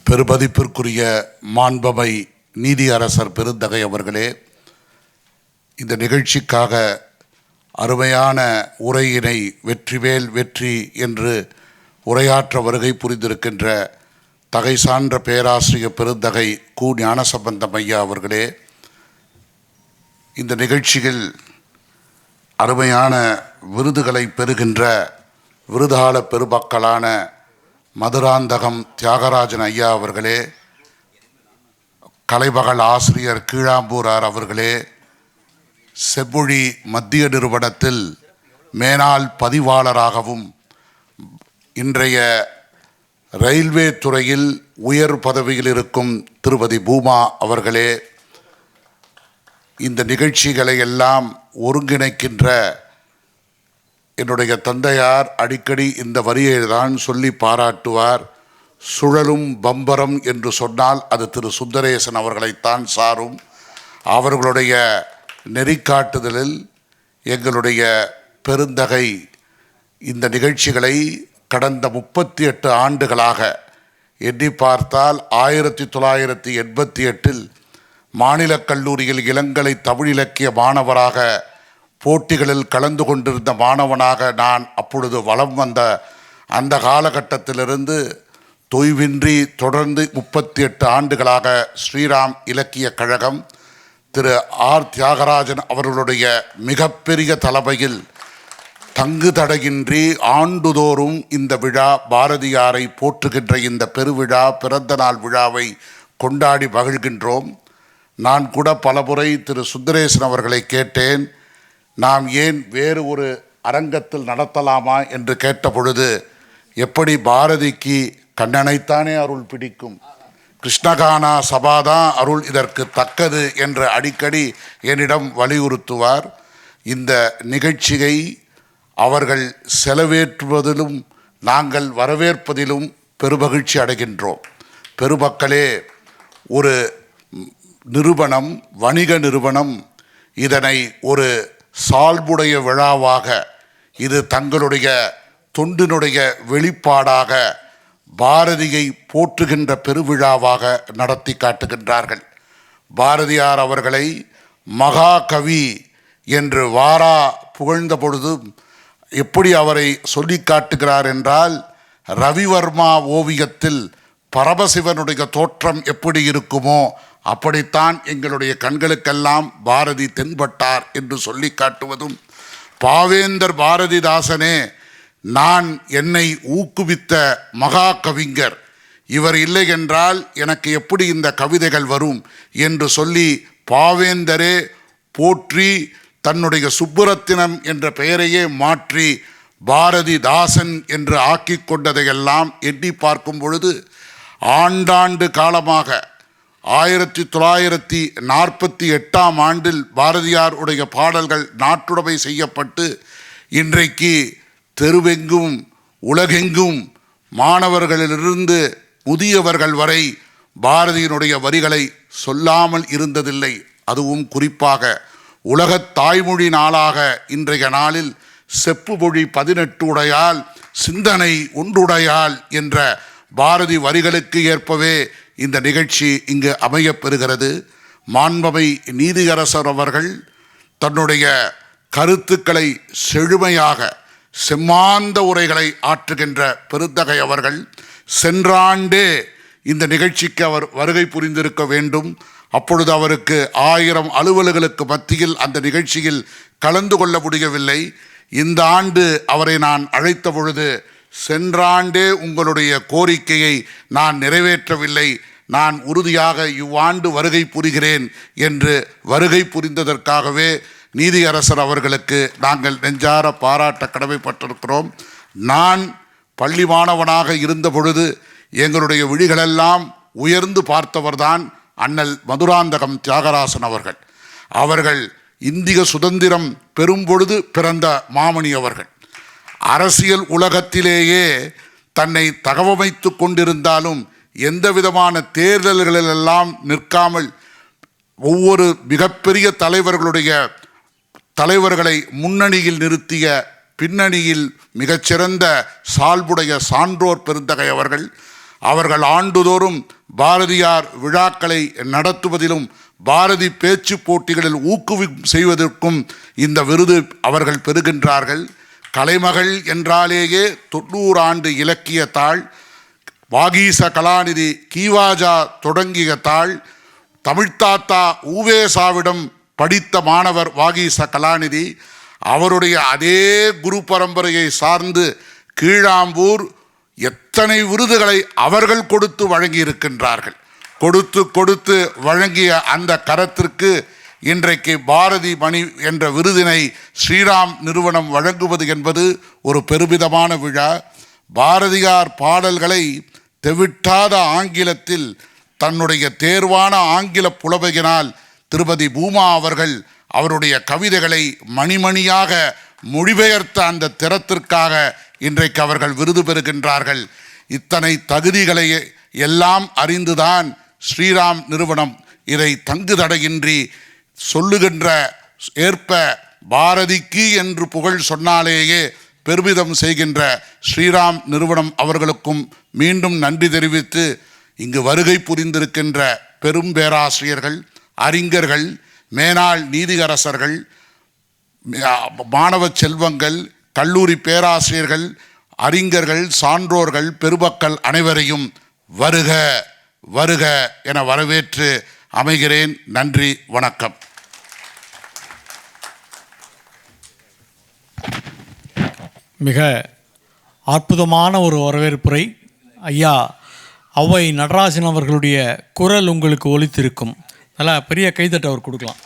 பெருமதிப்பிற்குரிய மாண்பமை நீதியரசர் பெருந்தகை அவர்களே, இந்த நிகழ்ச்சிக்காக அருமையான உரையினை வெற்றிவேல் வெற்றி என்று உரையாற்ற வருகை புரிந்திருக்கின்ற தகை சான்ற பேராசிரியர் பெருந்தகை கு ஞானசம்பந்தம் ஐயா அவர்களே, இந்த நிகழ்ச்சியில் அருமையான விருதுகளை பெறுகின்ற விருதாள பெருமக்களான மதுராந்தகம் தியாகராஜன் ஐயா அவர்களே, கலைமகள் ஆசிரியர் கீழாம்பூரார் அவர்களே, செம்மொழி மத்திய நிறுவனத்தில் மேனாள் பதிவாளராகவும் இன்றைய ரயில்வே துறையில் உயர் பதவியில் இருக்கும் திருமதி பூமா அவர்களே, இந்த நிகழ்ச்சிகளை எல்லாம் ஒருங்கிணைக்கின்ற என்னுடைய தந்தையார் அடிக்கடி இந்த வரியை தான் சொல்லி பாராட்டுவார். சுழலும் பம்பரம் என்று சொன்னால் அது திரு சுந்தரேசன் அவர்களைத்தான் சாரும். அவர்களுடைய நெறிக்காட்டுதலில் எங்களுடைய பெருந்தகை இந்த நிகழ்ச்சிகளை கடந்த 38 ஆண்டுகளாக எண்ணி பார்த்தால் 1988 மாநிலக் கல்லூரியில் இளங்கலை தமிழ் இலக்கிய மாணவராக போட்டிகளில் கலந்து கொண்டிருந்த மாணவனாக நான் அப்பொழுது வலம் வந்த அந்த காலகட்டத்திலிருந்து தொய்வின்றி தொடர்ந்து 38 ஆண்டுகளாக ஸ்ரீராம் இலக்கிய கழகம் திரு ஆர் தியாகராஜன் அவர்களுடைய மிகப்பெரிய தலைமையில் தங்கு தடையின்றி ஆண்டுதோறும் இந்த விழா பாரதியாரை போற்றுகின்ற இந்த பெருவிழா பிறந்த நாள் விழாவை கொண்டாடி மகிழ்கின்றோம். நான் கூட பலமுறை திரு சுந்தரேசன் அவர்களை கேட்டேன், நாம் ஏன் வேறு ஒரு அரங்கத்தில் நடத்தலாமா என்று கேட்ட பொழுது, எப்படி பாரதிக்கு கண்ணனைத்தானே அருள் பிடிக்கும், கிருஷ்ணகானா சபாதான் அருள் இதற்கு தக்கது என்று அடிக்கடி என்னிடம் வலியுறுத்துவார். இந்த நிகழ்ச்சியை அவர்கள் செலவேற்றுவதிலும் நாங்கள் வரவேற்பதிலும் பெருமகிழ்ச்சி அடைகின்றோம். பெருமக்களே, ஒரு நிறுவனம், வணிக நிறுவனம் இதனை ஒரு சால்புடைய விழாவாக, இது தங்களுடைய தொண்டினுடைய வெளிப்பாடாக பாரதியை போற்றுகின்ற பெருவிழாவாக நடத்தி காட்டுகின்றார்கள். பாரதியார் அவர்களை மகாகவி என்று வாரா புகழ்ந்த பொழுது எப்படி அவரை சொல்லி காட்டுகிறார் என்றால், ரவிவர்மா ஓவியத்தில் பரமசிவனுடைய தோற்றம் எப்படி இருக்குமோ அப்படித்தான் எங்களுடைய கண்களுக்கெல்லாம் பாரதி தென்பட்டார் என்று சொல்லி காட்டுவதும், பாவேந்தர் பாரதிதாசனே நான் என்னை ஊக்குவித்த மகா கவிஞர், இவர் இல்லை என்றால் எனக்கு எப்படி இந்த கவிதைகள் வரும் என்று சொல்லி பாவேந்தரே போற்றி தன்னுடைய சுப்புரத்தினம் என்ற பெயரையே மாற்றி பாரதிதாசன் என்று ஆக்கி கொண்டதையெல்லாம் எண்ணி பார்க்கும் பொழுது, ஆண்டாண்டு காலமாக 1948ஆம் ஆண்டில் பாரதியார் உடைய பாடல்கள் நாட்டுடைமை செய்யப்பட்டு இன்றைக்கு தெருவெங்கும் உலகெங்கும் மாணவர்களிலிருந்து முதியவர்கள் வரை பாரதியினுடைய வரிகளை சொல்லாமல் இருந்ததில்லை. அதுவும் குறிப்பாக உலகத் தாய்மொழி நாளாக இன்றைய நாளில் செப்பு மொழி 18 உடையால் சிந்தனை ஒன்றுடையால் என்ற பாரதி வரிகளுக்கு ஏற்பவே இந்த நிகழ்ச்சி இங்கு அமையப்பெறுகிறது. மாண்பமை நீதியரசர் அவர்கள் தன்னுடைய கருத்துக்களை செழுமையாக செம்மாந்த உரைகளை ஆற்றுகின்ற பெருந்தகை அவர்கள் சென்றாண்டே இந்த நிகழ்ச்சிக்கு அவர் வருகை புரிந்திருக்க வேண்டும். அப்பொழுது அவருக்கு 1000 அலுவலர்களுக்கு மத்தியில் அந்த நிகழ்ச்சியில் கலந்து கொள்ள முடியவில்லை. இந்த ஆண்டு அவரை நான் அழைத்த பொழுது, சென்றாண்டே உங்களுடைய கோரிக்கையை நான் நிறைவேற்றவில்லை, நான் உறுதியாக இவ்வாண்டு வருகை புரிகிறேன் என்று வருகை புரிந்ததற்காகவே நீதியரசர் அவர்களுக்கு நாங்கள் நெஞ்சார பாராட்ட கடமைப்பட்டிருக்கிறோம். நான் பள்ளி மாணவனாக இருந்த பொழுது எங்களுடைய விழிகளெல்லாம் உயர்ந்து பார்த்தவர்தான் அண்ணல் மதுராந்தகம் தியாகராசன் அவர்கள். அவர்கள் இந்திய சுதந்திரம் பெறும்பொழுது பிறந்த மாமணி அவர்கள். அரசியல் உலகத்திலேயே தன்னை தகவமைத்து கொண்டிருந்தாலும் எந்த விதமான தேர்தல்களிலெல்லாம் நிற்காமல் ஒவ்வொரு மிகப்பெரிய தலைவர்களை முன்னணியில் நிறுத்திய பின்னணியில் மிகச்சிறந்த சால்புடைய சான்றோர் பெருந்தகை அவர்கள். அவர்கள் ஆண்டுதோறும் பாரதியார் விழாக்களை நடத்துவதிலும் பாரதி பேச்சு போட்டிகளில் செய்வதற்கும் இந்த விருது அவர்கள் பெறுகின்றார்கள். கலைமகள் என்றாலேயே 90 ஆண்டு இலக்கிய தாள், வாகீச கலாநிதி கீவாஜா தொடங்கிய தாள், தமிழ்த்தாத்தா ஊவேசாவிடம் படித்த மாணவர் வாகீச கலாநிதி. அவருடைய அதே குரு பரம்பரையை சார்ந்து கீழாம்பூர் எத்தனை விருதுகளை அவர்கள் கொடுத்து வழங்கியிருக்கின்றார்கள். கொடுத்து வழங்கிய அந்த கரத்திற்கு இன்றைக்கு பாரதி மணி என்ற விருதினை ஸ்ரீராம் நிறுவனம் வழங்குவது என்பது ஒரு பெருமிதமான விழா. பாரதியார் பாடல்களை தெவிட்டாத ஆங்கிலத்தில் தன்னுடைய தேர்வான ஆங்கில புலமையினால் திருமதி பூமா அவர்கள் அவருடைய கவிதைகளை மணிமணியாக மொழிபெயர்த்த அந்த திறத்திற்காக இன்றைக்கு அவர்கள் விருது பெறுகின்றார்கள். இத்தனை தகுதிகளை எல்லாம் அறிந்துதான் ஸ்ரீராம் நிறுவனம் இதை தங்குதடையின்றி சொல்லுகின்ற ஏற்ப பாரதிக்கு என்று புகழ் சொன்னாலேயே பெருமிதம் செய்கின்ற ஸ்ரீராம் நிறுவனம் அவர்களுக்கும் மீண்டும் நன்றி தெரிவித்து, இங்கு வருகை புரிந்திருக்கின்ற பெரும் பேராசிரியர்கள், அறிஞர்கள், மேனாள் நீதியரசர்கள், மாணவ செல்வங்கள், கல்லூரி பேராசிரியர்கள், அறிஞர்கள், சான்றோர்கள், பெருமக்கள் அனைவரையும் வருக வருக என வரவேற்று அமைகிறேன். நன்றி, வணக்கம். மிக அற்புதமான ஒரு வரவேற்புரை. ஐயா ஔவை நடராஜன் அவர்களுடைய குரல் உங்களுக்கு ஒலித்திருக்கும். நல்லா பெரிய கைதட்டு அவர் கொடுக்கலாம்.